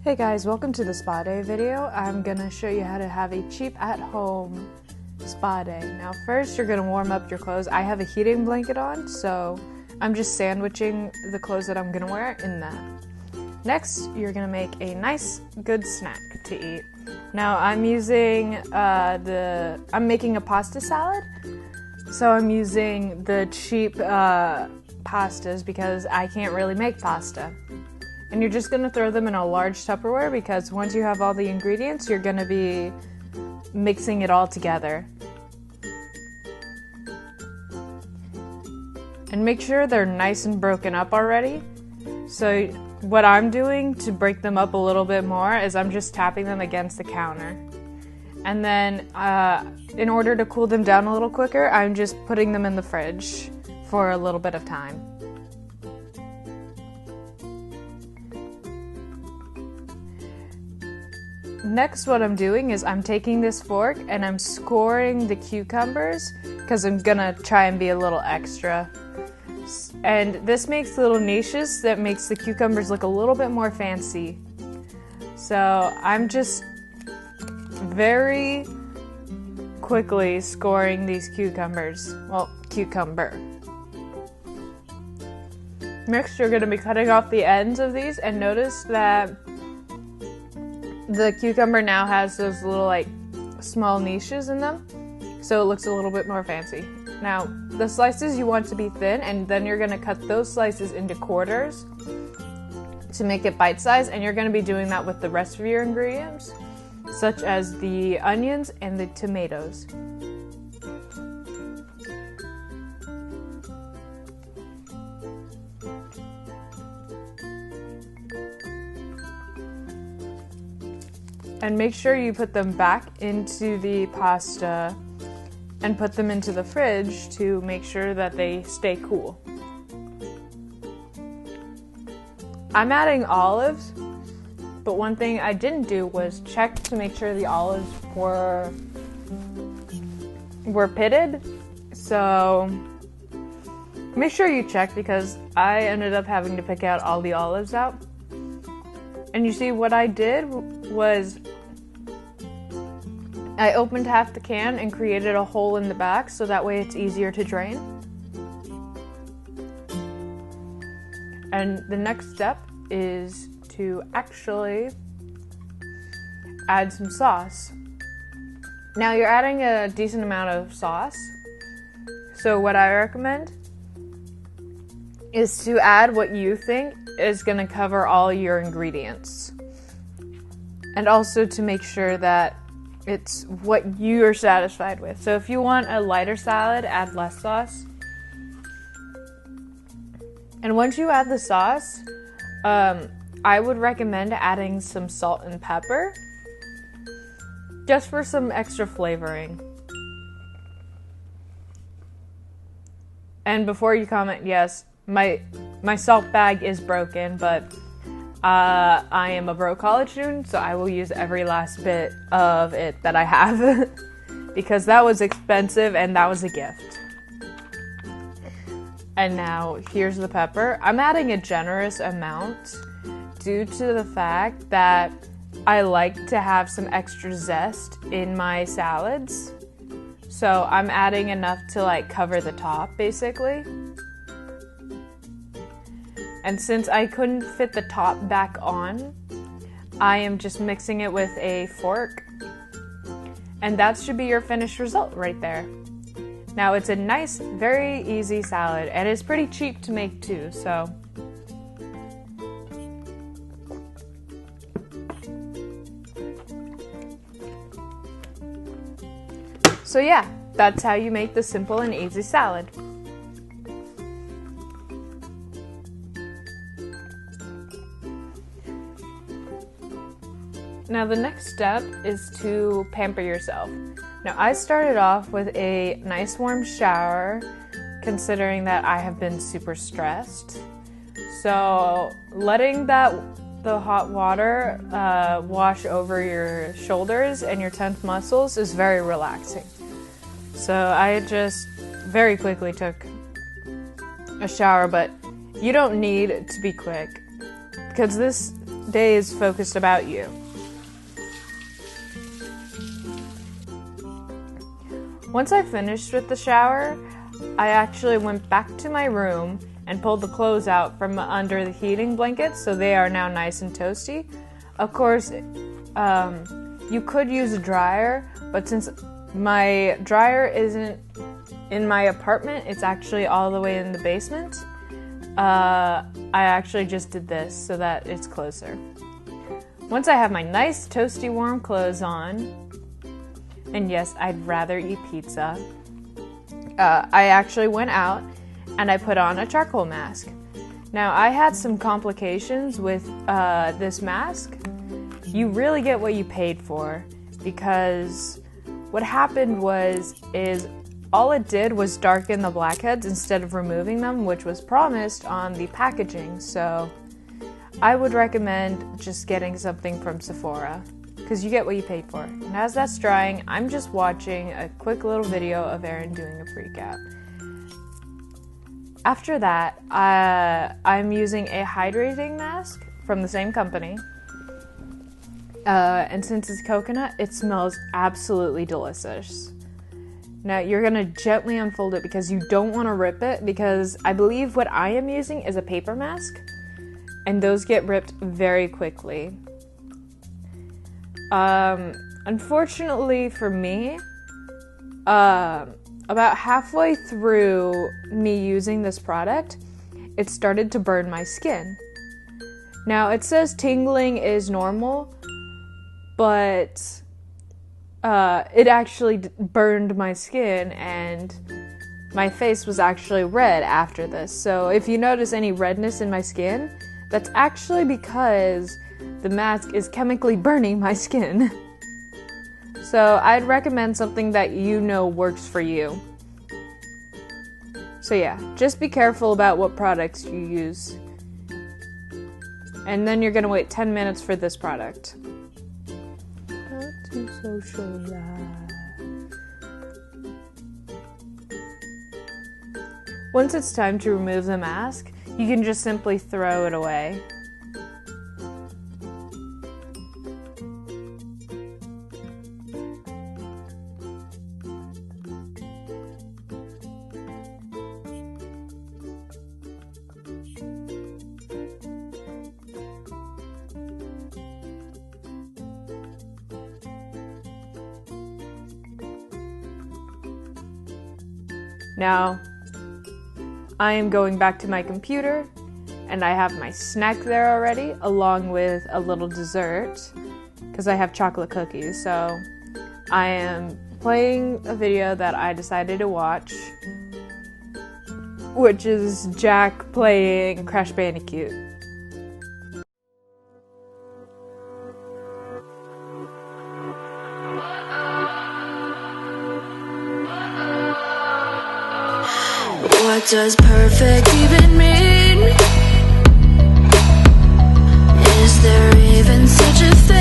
Hey guys, welcome to the spa day video. I'm gonna show you how to have a cheap at-home spa day. Now first you're gonna warm up your clothes. I have a heating blanket on, so I'm just sandwiching the clothes that I'm gonna wear in that. Next, you're gonna make a nice, good snack to eat. Now I'm using I'm making a pasta salad. So I'm using the cheap pastas because I can't really make pasta. And you're just going to throw them in a large Tupperware because once you have all the ingredients, you're going to be mixing it all together. And make sure they're nice and broken up already. So what I'm doing to break them up a little bit more is I'm just tapping them against the counter. And then in order to cool them down a little quicker, I'm just putting them in the fridge for a little bit of time. Next, what I'm doing is I'm taking this fork and I'm scoring the cucumbers because I'm gonna try and be a little extra. And this makes little niches that makes the cucumbers look a little bit more fancy. So I'm just very quickly scoring these cucumbers. Well, cucumber. Next, you're gonna be cutting off the ends of these and notice that the cucumber now has those little small niches in them, so it looks a little bit more fancy. Now, the slices you want to be thin, and then you're going to cut those slices into quarters to make it bite-sized, and you're going to be doing that with the rest of your ingredients, such as the onions and the tomatoes. And make sure you put them back into the pasta and put them into the fridge to make sure that they stay cool. I'm adding olives, but one thing I didn't do was check to make sure the olives were pitted. So make sure you check because I ended up having to pick out all the olives out. And you see what I did was I opened half the can and created a hole in the back so that way it's easier to drain. And the next step is to actually add some sauce. Now you're adding a decent amount of sauce. So what I recommend is to add what you think is going to cover all your ingredients. And also to make sure that it's what you're satisfied with. So if you want a lighter salad, add less sauce. And once you add the sauce, I would recommend adding some salt and pepper just for some extra flavoring. And before you comment, yes, my salt bag is broken, but I am a broke college student, so I will use every last bit of it that I have because that was expensive and that was a gift. And now here's the pepper. I'm adding a generous amount due to the fact that I like to have some extra zest in my salads. So I'm adding enough to cover the top basically. And since I couldn't fit the top back on, I am just mixing it with a fork. And that should be your finished result right there. Now it's a nice, very easy salad, and it's pretty cheap to make too, so. So yeah, that's how you make the simple and easy salad. Now the next step is to pamper yourself. Now I started off with a nice warm shower, considering that I have been super stressed. So letting the hot water wash over your shoulders and your tense muscles is very relaxing. So I just very quickly took a shower, but you don't need to be quick because this day is focused about you. Once I finished with the shower, I actually went back to my room and pulled the clothes out from under the heating blanket, so they are now nice and toasty. Of course, you could use a dryer, but since my dryer isn't in my apartment, it's actually all the way in the basement, I actually just did this so that it's closer. Once I have my nice toasty warm clothes on, and yes, I'd rather eat pizza, I actually went out and I put on a charcoal mask. Now, I had some complications with this mask. You really get what you paid for, because what happened is all it did was darken the blackheads instead of removing them, which was promised on the packaging. So I would recommend just getting something from Sephora, because you get what you paid for. And as that's drying, I'm just watching a quick little video of Erin doing a freak out. After that, I'm using a hydrating mask from the same company. And since it's coconut, it smells absolutely delicious. Now, you're going to gently unfold it because you don't want to rip it, because I believe what I am using is a paper mask, and those get ripped very quickly. Unfortunately for me, about halfway through me using this product, it started to burn my skin. Now, it says tingling is normal, but it actually burned my skin, and my face was actually red after this. So if you notice any redness in my skin, that's actually because the mask is chemically burning my skin. So I'd recommend something that you know works for you. So yeah, just be careful about what products you use. And then you're gonna wait 10 minutes for this product. How to socialize. Once it's time to remove the mask, you can just simply throw it away. Now, I am going back to my computer, and I have my snack there already, along with a little dessert, because I have chocolate cookies. So I am playing a video that I decided to watch, which is Jack playing Crash Bandicoot. What does perfect even mean? Is there even such a thing?